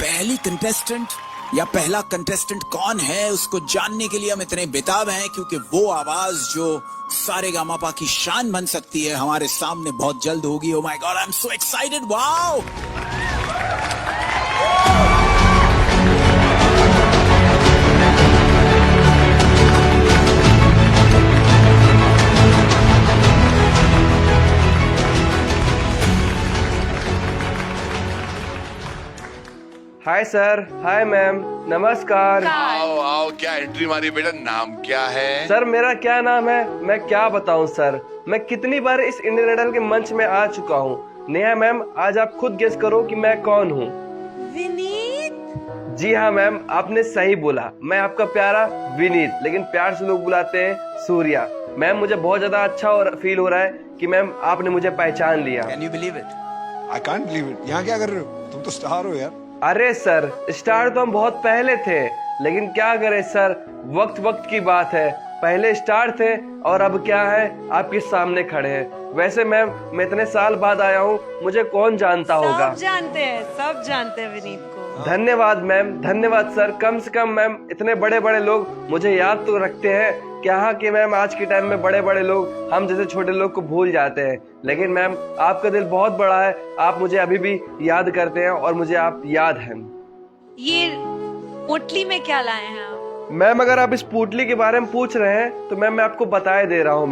पहली कंटेस्टेंट या पहला कंटेस्टेंट कौन है उसको जानने के लिए हम इतने बेताब हैं, क्योंकि वो आवाज जो सारेगामापा की शान बन सकती है हमारे सामने बहुत जल्द होगी। Oh my God, I am so excited. Wow! Hi sir, hi ma'am, नमस्कार। आओ आओ, क्या एंट्री मारी बेटा, नाम क्या है? सर मेरा क्या नाम है मैं क्या बताऊं सर, मैं कितनी बार इस इंडियन आइडल के मंच में आ चुका हूं। नेहा मैम, आज आप खुद गेस करो कि मैं कौन हूं। विनीत। जी हाँ मैम, आपने सही बोला, मैं आपका प्यारा विनीत, लेकिन प्यार से लोग बुलाते हैं सूर्या। मैम मुझे बहुत ज्यादा अच्छा और फील हो रहा है कि मैम आपने मुझे पहचान लिया। Can you believe it? I can't believe it. यहाँ क्या कर रहे हो? तुम तो स्टार हो यार। अरे सर, स्टार तो हम बहुत पहले थे, लेकिन क्या करें सर, वक्त वक्त की बात है। पहले स्टार थे और अब क्या है, आपके सामने खड़े हैं। वैसे मैम, मैं इतने साल बाद आया हूँ, मुझे कौन जानता होगा। सब जानते हैं विनीत को। धन्यवाद मैम, धन्यवाद सर। कम से कम मैम इतने बड़े बड़े लोग मुझे याद तो रखते हैं। क्या कि मैम आज के टाइम में बड़े बड़े लोग हम जैसे छोटे लोग को भूल जाते हैं, लेकिन मैम आपका दिल बहुत बड़ा है, आप मुझे अभी भी याद करते हैं और मुझे आप याद हैं। ये पोटली में क्या लाए हैं आप? मैम अगर आप इस पुतली के बारे में पूछ रहे हैं तो मैम मैं आपको बताए दे रहा हूँ।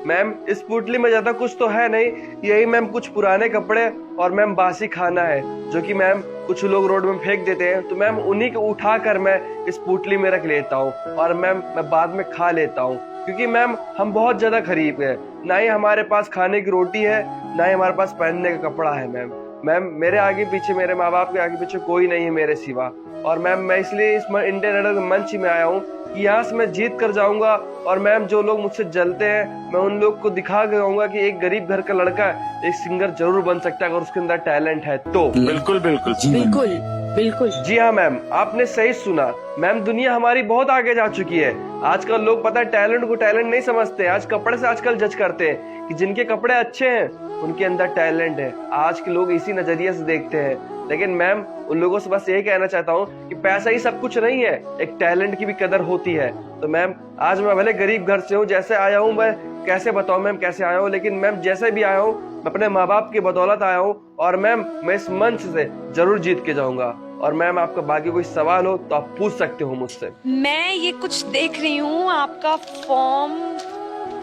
मैम इस पुतली में ज्यादा कुछ तो है नहीं, यही मैम कुछ पुराने कपड़े और मैम बासी खाना है, जो कि मैम कुछ लोग रोड में फेंक देते हैं, तो मैम उन्हीं को उठा कर मैं इस पुतली में रख लेता हूँ और मैम मैं बाद में खा लेता हूँ, क्योंकि मैम हम बहुत ज्यादा गरीब है, ना ही हमारे पास खाने की रोटी है, ना ही हमारे पास पहनने का कपड़ा है। मैम मेरे आगे पीछे, मेरे माँ बाप के आगे पीछे कोई नहीं है मेरे सिवा। और मैम मैं इसलिए इस इंडियन आइडल मंच में आया हूँ कि यहाँ से मैं जीत कर जाऊंगा और मैम जो लोग मुझसे जलते हैं मैं उन लोग को दिखा के जाऊंगा कि एक गरीब घर का लड़का एक सिंगर जरूर बन सकता है अगर उसके अंदर टैलेंट है तो। बिल्कुल बिल्कुल बिल्कुल बिल्कुल। जी हाँ मैम, आपने सही सुना। मैम दुनिया हमारी बहुत आगे जा चुकी है। आजकल लोग पता है टैलेंट को टैलेंट नहीं समझते, आज कपड़े से आजकल जज करते हैं कि जिनके कपड़े अच्छे हैं उनके अंदर टैलेंट है। आज के लोग इसी नजरिए से देखते हैं, लेकिन मैम उन लोगों से बस यही कहना चाहता हूँ कि पैसा ही सब कुछ नहीं है, एक टैलेंट की भी कदर होती है। तो मैम आज मैं भले गरीब घर से हूँ, जैसे आया हूँ मैं कैसे बताऊँ मैम कैसे आया हूँ, लेकिन मैम जैसे भी आया हूँ मैं अपने माँ बाप की बदौलत आया हूँ और मैम मैं इस मंच से जरूर जीत के जाऊंगा। और मैम आपका बाकी कोई सवाल हो तो आप पूछ सकते हो मुझसे। मैं ये कुछ देख रही हूँ, आपका फॉर्म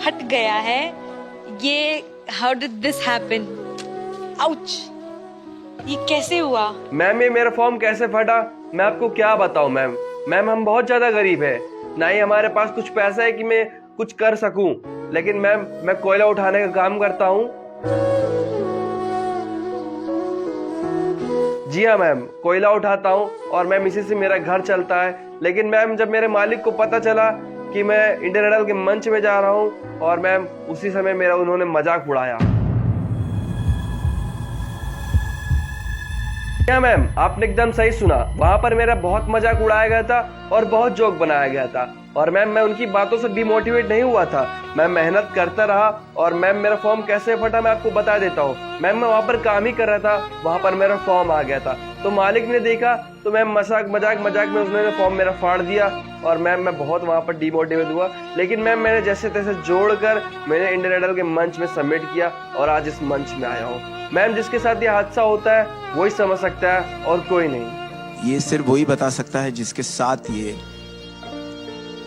हट गया है। ये how did this happen? Ouch! ये कैसे हुआ? मैम ये मेरा फॉर्म कैसे फटा मैं आपको क्या बताऊं मैम हम बहुत ज्यादा गरीब है, ना ही हमारे पास कुछ पैसा है कि मैं कुछ कर सकूं, लेकिन मैम मैं कोयला उठाने का काम करता हूं। जी हाँ मैम, कोयला उठाता हूँ और मैम इसी से मेरा घर चलता है। लेकिन मैम जब मेरे मालिक को पता चला कि मैं इंडियन आइडल के मंच में जा रहा हूँ और मैम उसी समय मेरा उन्होंने मजाक उड़ाया। क्या मैम, आपने एकदम सही सुना, वहाँ पर मेरा बहुत मजाक उड़ाया गया था और बहुत जोक बनाया गया था। और मैम मैं उनकी बातों से डिमोटिवेट नहीं हुआ था, मैं मेहनत करता रहा। और मैम मेरा फॉर्म कैसे फटा मैं आपको बता देता हूँ। मैम मैं वहाँ पर काम ही कर रहा था, वहाँ पर मेरा फॉर्म आ गया था, तो मालिक ने देखा तो मैम मजाक में उसने फॉर्म मेरा फाड़ दिया और मैम मैं बहुत वहाँ पर डिमोटिवेट हुआ। लेकिन मैम मैंने जैसे तैसे जोड़कर मैंने इंडियन आइडल के मंच में सबमिट किया और आज इस मंच में आया हूँ। मैम जिसके साथ ये हादसा होता है वही समझ सकता है और कोई नहीं। ये सिर्फ वही बता सकता है जिसके साथ ये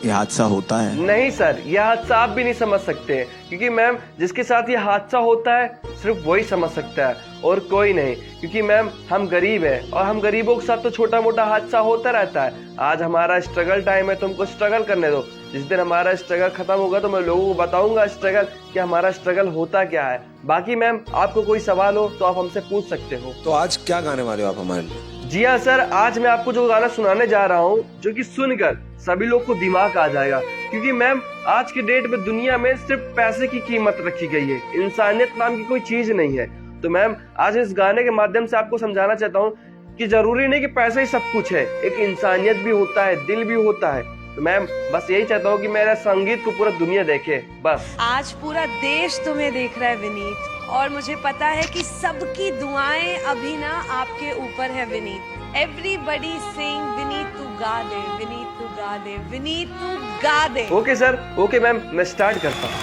हादसा होता है। नहीं सर, ये हादसा आप भी नहीं समझ सकते, क्योंकि मैम जिसके साथ ये हादसा होता है सिर्फ वही समझ सकता है और कोई नहीं। क्योंकि मैम हम गरीब हैं और हम गरीबों के साथ तो छोटा मोटा हादसा होता रहता है। आज हमारा स्ट्रगल टाइम है, तुमको स्ट्रगल करने दो। जिस दिन हमारा स्ट्रगल खत्म होगा तो मैं लोगों को बताऊंगा स्ट्रगल कि हमारा स्ट्रगल होता क्या है। बाकी मैम आपको कोई सवाल हो तो आप हमसे पूछ सकते हो। तो आज क्या गाने वाले हो आप हमारे लिए? जी हाँ सर, आज मैं आपको जो गाना सुनाने जा रहा हूँ, जो कि सुनकर सभी लोग को दिमाग आ जाएगा। क्योंकि मैम आज के डेट में दुनिया में सिर्फ पैसे की कीमत रखी गई है, इंसानियत नाम की कोई चीज नहीं है। तो मैम आज इस गाने के माध्यम से आपको समझाना चाहता हूँ कि जरूरी नहीं कि पैसा ही सब कुछ है, एक इंसानियत भी होता है, दिल भी होता है। तो मैम बस यही चाहता हूँ कि मेरा संगीत को पूरा दुनिया देखे बस। आज पूरा देश तुम्हें देख रहा है विनीत, और मुझे पता है कि सबकी दुआएं अभी ना आपके ऊपर है Vineet. Everybody sing Vineet tu ga de, Vineet tu ga de, Vineet tu ga de. Okay sir, okay ma'am, मैं स्टार्ट करता हूँ।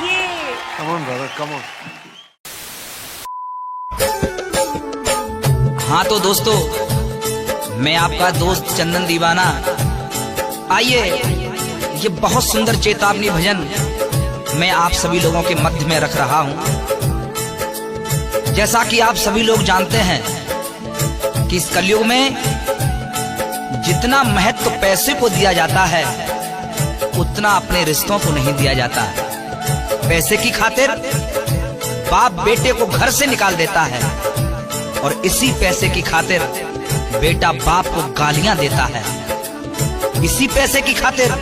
ये Come on, brother, come on. हाँ तो दोस्तों, मैं आपका दोस्त चंदन दीवाना, आइए ये बहुत सुंदर चेतावनी भजन मैं आप सभी लोगों के मध्य में रख रहा हूँ। जैसा कि आप सभी लोग जानते हैं कि इस कलयुग में जितना महत्व पैसे को दिया जाता है उतना अपने रिश्तों को नहीं दिया जाता। पैसे की खातिर बाप बेटे को घर से निकाल देता है और इसी पैसे की खातिर बेटा बाप को गालियां देता है। इसी पैसे की खातिर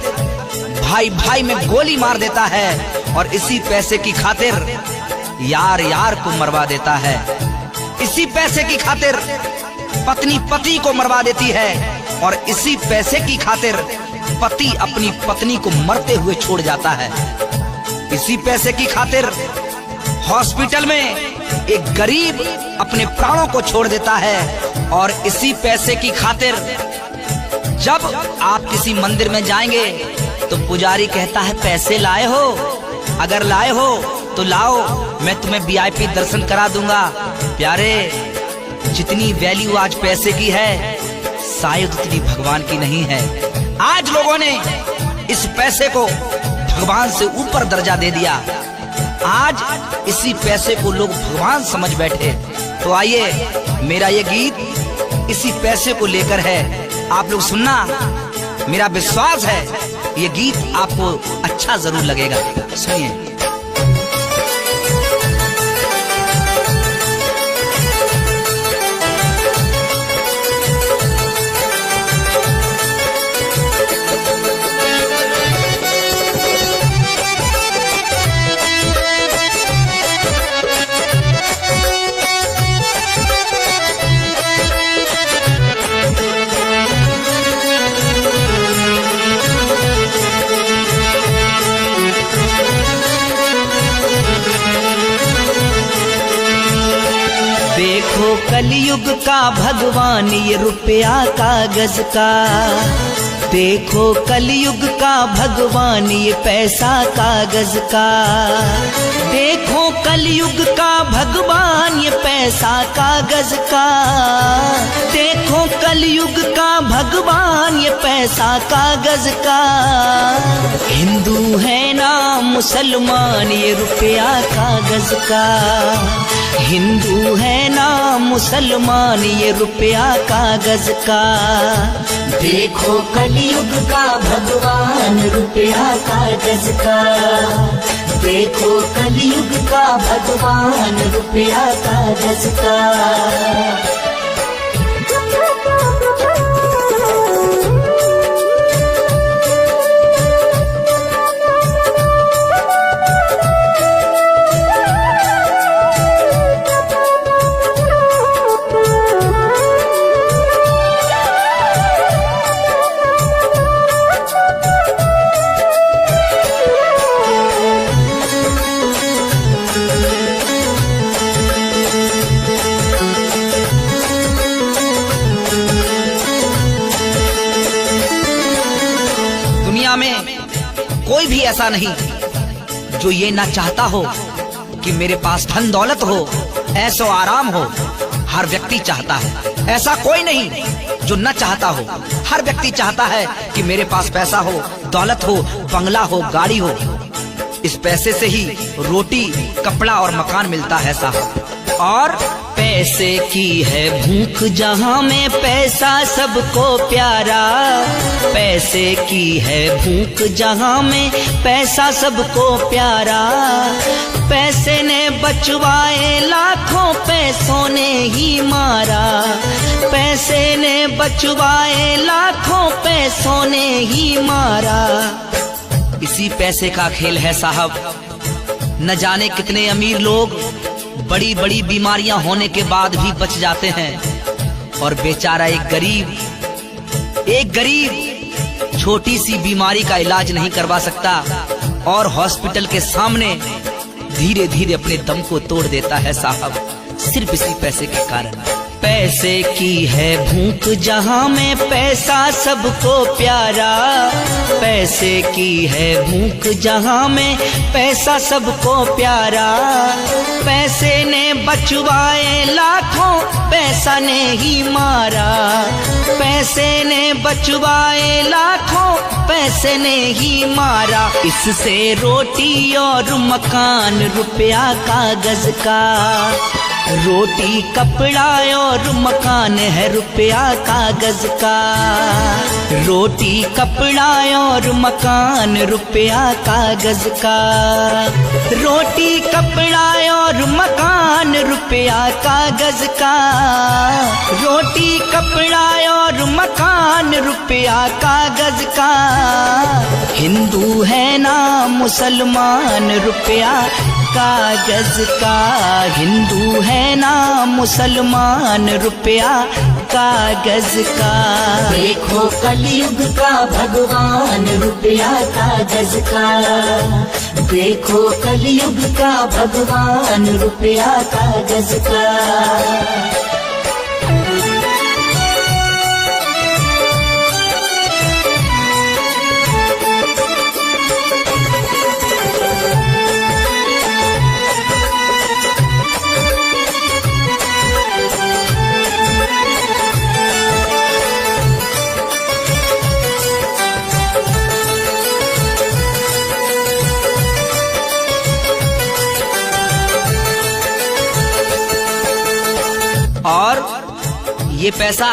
भाई भाई में गोली मार देता है और इसी पैसे की खातिर यार यार को मरवा देता है। इसी पैसे की खातिर पत्नी पति को मरवा देती है और इसी पैसे की खातिर पति अपनी पत्नी को मरते हुए छोड़ जाता है। इसी पैसे की खातिर हॉस्पिटल में एक गरीब अपने प्राणों को छोड़ देता है और इसी पैसे की खातिर जब आप किसी मंदिर में जाएंगे तो पुजारी कहता है पैसे लाए हो, अगर लाए हो तो लाओ, मैं तुम्हें वीआईपी दर्शन करा दूंगा। प्यारे, जितनी वैल्यू आज पैसे की है शायद उतनी भगवान की नहीं है। आज लोगों ने इस पैसे को भगवान से ऊपर दर्जा दे दिया। आज इसी पैसे को लोग भगवान समझ बैठे। तो आइए, मेरा ये गीत इसी पैसे को लेकर है, आप लोग सुनना। मेरा विश्वास है ये गीत आपको अच्छा जरूर लगेगा। सुनिए। देखो कलयुग का भगवान ये रुपया कागज का, देखो कलयुग का भगवान ये पैसा कागज का, देखो कलयुग का भगवान ये पैसा कागज का, देखो कलयुग का भगवान ये पैसा कागज का। हिंदू है ना मुसलमान ये रुपया कागज का, हिंदू है ना मुसलमान ये रुपया कागज का। देखो कलयुग का भगवान रुपया कागज का, देखो कलयुग का भगवान रुपया कागज का। कोई भी ऐसा नहीं जो ये ना चाहता हो कि मेरे पास धन दौलत हो, ऐशो आराम हो। हर व्यक्ति चाहता है, ऐसा कोई नहीं जो न चाहता हो। हर व्यक्ति चाहता है कि मेरे पास पैसा हो, दौलत हो, बंगला हो, गाड़ी हो। इस पैसे से ही रोटी, कपड़ा और मकान मिलता है साहब। और पैसे की है भूख जहाँ में पैसा सबको प्यारा, पैसे की है भूख जहाँ में पैसा सबको प्यारा। पैसे ने बचवाए लाखों, पैसों ने ही मारा, पैसे ने बचवाए लाखों, पैसों ने ही मारा। इसी पैसे का खेल है साहब। न जाने कितने अमीर लोग बड़ी बड़ी बीमारियां होने के बाद भी बच जाते हैं और बेचारा एक गरीब छोटी सी बीमारी का इलाज नहीं करवा सकता और हॉस्पिटल के सामने धीरे धीरे अपने दम को तोड़ देता है साहब, सिर्फ इसी पैसे के कारण। पैसे की है भूख जहां में पैसा सबको प्यारा। पैसे की है भूख जहां में पैसा सबको प्यारा। पैसे ने बचवाए लाखों, पैसा ने ही मारा। पैसे ने बचवाए लाखों, पैसे ने ही मारा। इससे रोटी और मकान, रुपया कागज का। रोटी कपड़ा और मकान है रुपया कागज का। रोटी कपड़ा और मकान रुपया कागज का। रोटी कपड़ा और मकान रुपया कागज का। रोटी कपड़ा और मकान रुपया कागज का। हिंदू है ना मुसलमान, रुपया कागज का। हिंदू है ना मुसलमान, रुपया कागज का। देखो कलयुग का भगवान, रुपया कागज का। देखो कलयुग का भगवान, रुपया कागज का। और ये पैसा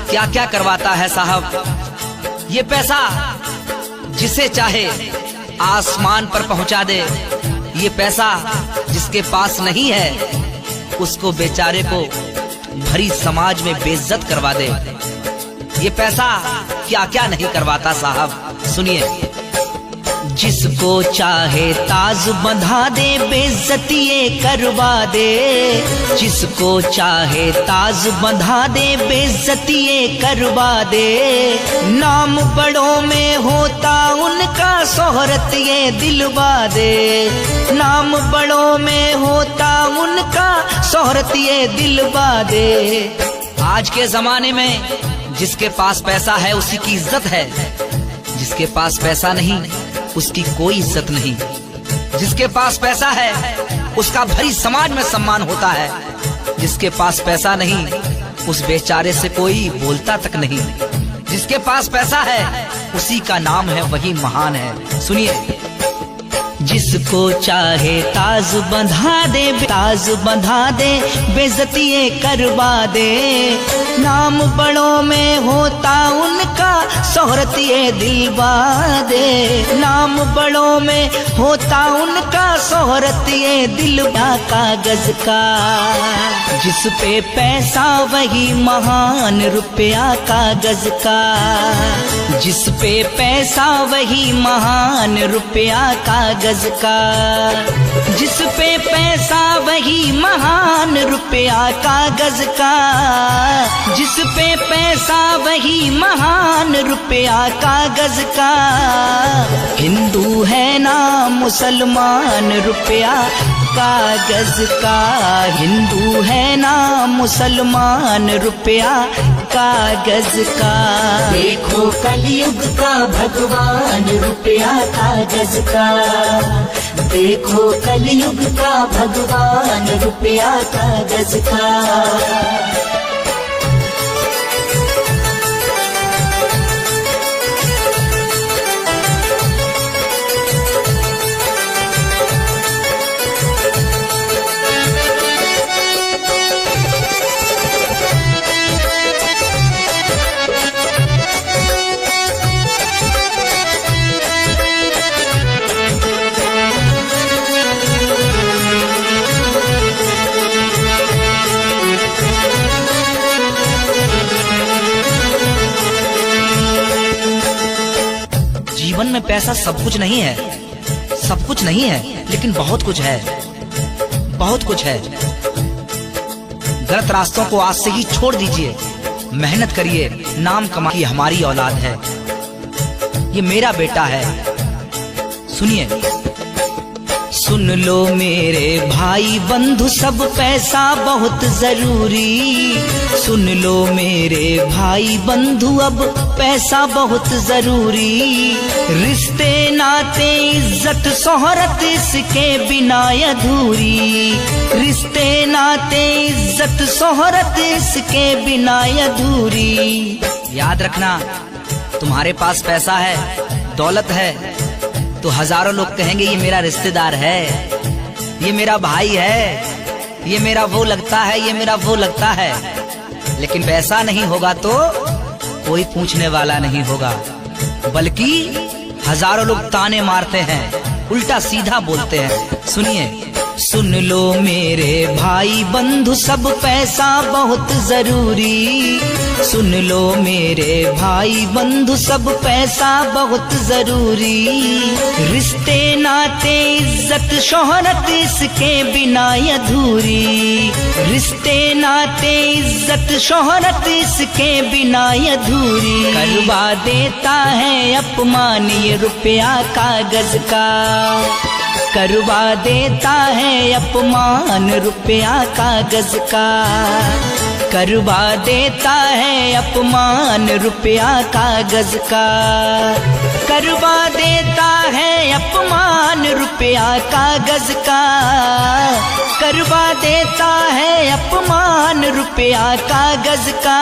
क्या क्या करवाता है साहब। ये पैसा जिसे चाहे आसमान पर पहुंचा दे। ये पैसा जिसके पास नहीं है उसको बेचारे को भरी समाज में बेइज्जत करवा दे। ये पैसा क्या क्या नहीं करवाता साहब, सुनिए। जिसको चाहे ताज बंधा दे, बेइज्जती ये करवा दे। जिसको चाहे ताज बंधा दे, बेइज्जती ये करवा दे। नाम बड़ों में होता उनका, शोहरत ये दिलवा दे। नाम बड़ों में होता उनका, शोहरत ये दिलवा दे। आज के जमाने में जिसके पास पैसा है उसी की इज्जत है। जिसके पास पैसा नहीं उसकी कोई इज्जत नहीं। जिसके पास पैसा है उसका भरी समाज में सम्मान होता है। जिसके पास पैसा नहीं उस बेचारे से कोई बोलता तक नहीं। जिसके पास पैसा है उसी का नाम है वही महान है। सुनिए। जिसको चाहे ताज बंधा दे, ताज बंधा दे, बेइज्जती ये करवा दे। नाम बड़ों में होता उनका, शोहरत ये दिलवा दे। नाम बड़ों में होता उनका, शोहरत ये दिलवा कागज का। जिस पे पैसा वही महान, रुपया कागज का। जिस पे पैसा वही महान, रुपया कागज का। जिस पे पैसा वही महान, रुपया कागज का। जिस पे पैसा वही महान, रुपया कागज का। हिंदू है ना मुसलमान, रुपया कागज का। हिंदू है ना मुसलमान, रुपया कागज का। देखो कलयुग का भगवान, रुपया कागज का। देखो कलयुग का भगवान, रुपया कागज का। जीवन में पैसा सब कुछ नहीं है। सब कुछ नहीं है लेकिन बहुत कुछ है। बहुत कुछ है। गलत रास्तों को आज से ही छोड़ दीजिए। मेहनत करिए, नाम कमाइए। हमारी औलाद है, ये मेरा बेटा है। सुनिए। सुन लो मेरे भाई बंधु सब पैसा बहुत जरूरी। सुन लो मेरे भाई बंधु अब पैसा बहुत जरूरी। रिश्ते नाते इज्जत शोहरत इसके बिना अधूरी। रिश्ते नाते इज्जत शोहरत इसके बिना अधूरी। याद रखना, तुम्हारे पास पैसा है, दौलत है, तो हजारों लोग कहेंगे ये मेरा रिश्तेदार है, ये मेरा भाई है, ये मेरा वो लगता है, ये मेरा वो लगता है। लेकिन पैसा नहीं होगा तो कोई पूछने वाला नहीं होगा, बल्कि हजारों लोग ताने मारते हैं, उल्टा सीधा बोलते हैं। सुनिए, सुन लो मेरे भाई बंधु सब पैसा बहुत जरूरी। सुन लो मेरे भाई बंधु सब पैसा बहुत जरूरी। रिश्ते नाते इज्जत शोहरत इसके बिना अधूरी। रिश्ते नाते इज्जत शोहरत इसके बिना अधूरी। करवा देता है अपमान ये रुपया कागज का। करवा देता है अपमान रुपया कागज का। करवा देता है अपमान रुपया कागज का। करवा देता है अपमान रुपया कागज का। करवा देता है अपमान रुपया कागज का।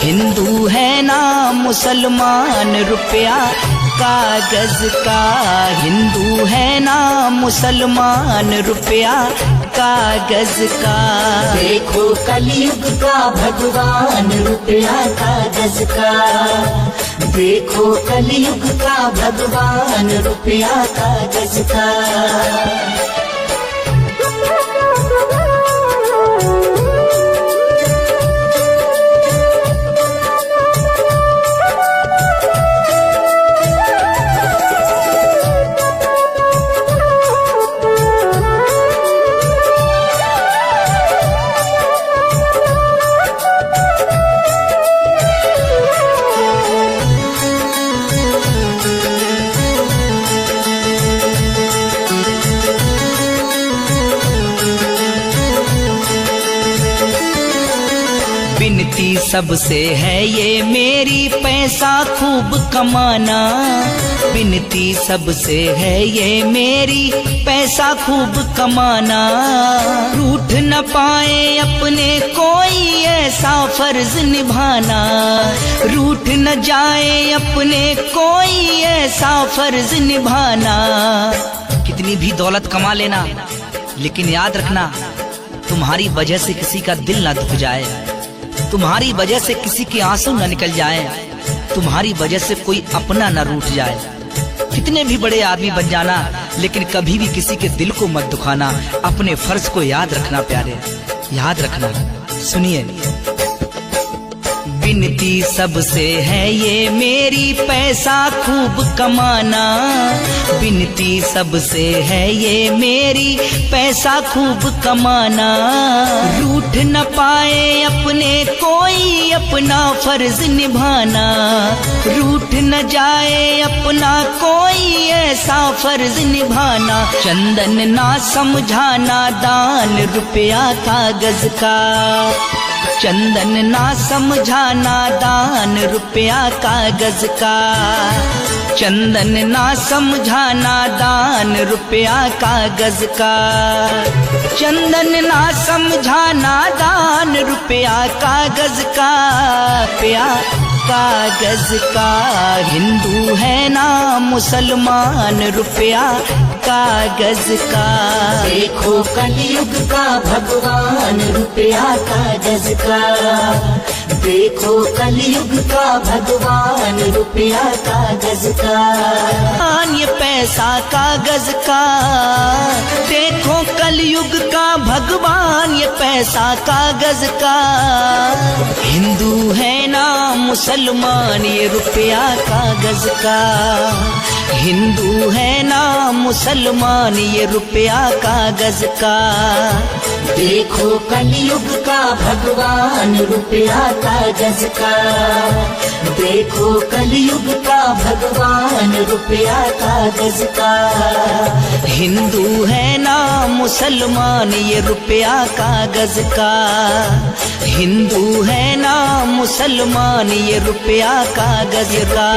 हिंदू है ना मुसलमान रुपया कागज का। हिंदू है ना मुसलमान रुपया कागज का। देखो कलयुग का भगवान रुपया कागज का। देखो कलयुग का भगवान रुपया कागज का। विनती सबसे है ये मेरी पैसा खूब कमाना। विनती सबसे है ये मेरी पैसा खूब कमाना। रूठ न पाए अपने कोई ऐसा फर्ज निभाना। रूठ न जाए अपने कोई ऐसा फर्ज निभाना। कितनी भी दौलत कमा लेना, लेकिन याद रखना तुम्हारी वजह से किसी का दिल ना दुख जाए। तुम्हारी वजह से किसी के आंसू न निकल जाए। तुम्हारी वजह से कोई अपना न रूठ जाए। कितने भी बड़े आदमी बन जाना, लेकिन कभी भी किसी के दिल को मत दुखाना। अपने फर्ज को याद रखना प्यारे, याद रखना। सुनिए, विनती सबसे है ये मेरी पैसा खूब कमाना। विनती सबसे है ये मेरी पैसा खूब कमाना। रूठ न पाए अपने कोई अपना फर्ज निभाना। रूठ न जाए अपना कोई ऐसा फर्ज निभाना। चंदन ना समझाना दान रुपया कागज का। चंदन ना समझाना दान रुपया कागज का। चंदन ना समझाना दान रुपया कागज का। चंदन ना समझाना दान रुपया कागज का। रुपया कागज का। हिंदू है ना मुसलमान रुपया कागज का। देखो कलयुग का भगवान रुपया कागज का। देखो कलयुग का भगवान रुपया कागज का। ये पैसा कागज का। देखो कलयुग का भगवान ये पैसा कागज का। हिंदू है ना मुसलमान ये रुपया कागज का। हिंदू है ना मुसलमान ये रुपया कागज का। देखो कलयुग का भगवान रुपया कागज का। देखो कलयुग का भगवान रुपया कागज का। हिंदू है ना मुसलमान ये रुपया कागज का। हिंदू है ना मुसलमान ये रुपया कागज का।